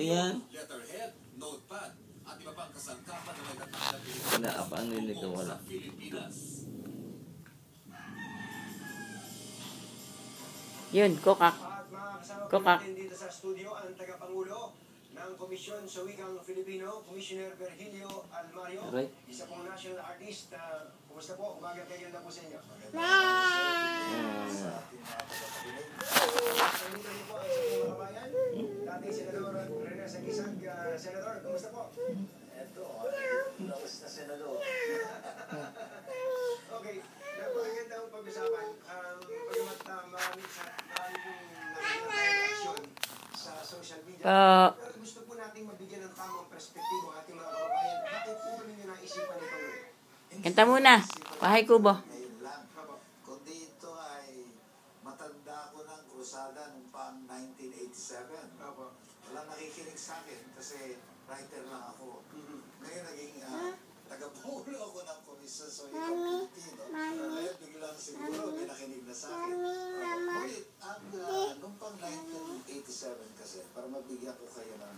yan. letterhead, notepad, at iba pang kasangkapan na may tatang Wala, paano nito? Wala. Yun, kokak. At mga kasama po Kokak. natin dito sa studio ang tagapangulo ng Komisyon sa Wikang Filipino, Commissioner Virgilio Almario, Right. isa pong national artist. Kumusta po? Umaga kayo na po sa inyo. Nandito niyo po ang sa pong kabayan, dating Senador Rene Sagisag. Senador, kumusta po? Eto, labas na senador. Okay, napakaganda ang pag-usapan. Pagamat marami pong reaction sa social media. Pero gusto po nating mabigyan ng tamang perspektibo ang ating mga kababayan. Bakit po ninyo naisipan ito? Kanta muna. Bahay Kubo. Ngayon lang. Kundi ito ay matanda ko ng krusada nung pang 1987. Walang nakikinig sa akin kasi writer lang ako. Ngayon naging taga-pangulo ako ng Komisyon sa Wikang Filipino. Kaya biglang siguro may nakinig na sa akin. Ngunit nung pang 1987 kasi, para mabigyan ko kayo ng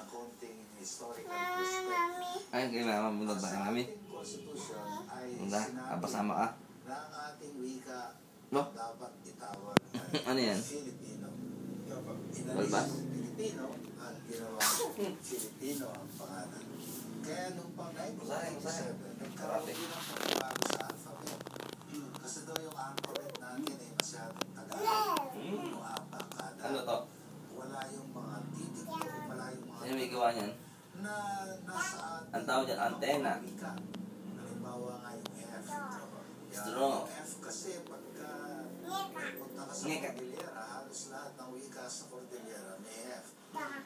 konting historical perspective. Ay, kailangan mo na ba kami? Ating konstitusyon ay Wala, kapasama ka. na ang ating wika No? dapat itawag Ano yan? Filipino. Balbas? Filipino at ginawa Filipino ang pangalan. Kaya nung pang 1987, nagkaroon din ang pagbabago sa alphabet. Kasi daw yung alphabet natin ay masyadong Tagalog. Yung abakada. Ano to? Wala yung mga titik ko, wala yung mga Sino may gawa niyan? na nasa ating Ang tawag dyan, antena. wika. Halimbawa nga yung F. Straw. Yung F kasi pagka punta ka sa Ngeka. Cordillera, halos lahat ng wika sa Cordillera may F.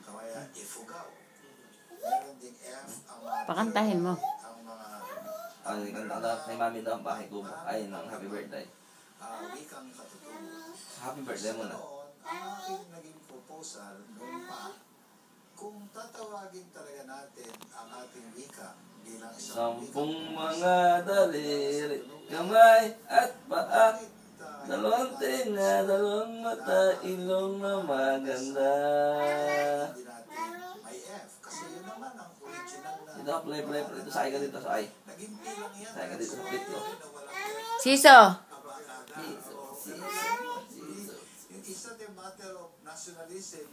Kaya Ifugao. Meron ding F ang mga Pakantahin mo. ang mga Ano yung kanta daw? Kay mami daw ang Bahay Kubo. Ay, ng happy birthday. wikang katutubo. Happy birthday muna. Noon, ang aking naging proposal noon pa, kung tatawagin talaga natin ang ating wika bilang isang Sampung mga daliri, kamay at paa, dalawang tenga, dalawang mata, ilong na maganda. Hindi natin may F kasi yun naman ang original na Dito, play. Dito, sakay ka dito, sakay. naging bilang yan. Sakay ka dito, dito. Siso. Abakada. Yung isa the matter of nationalism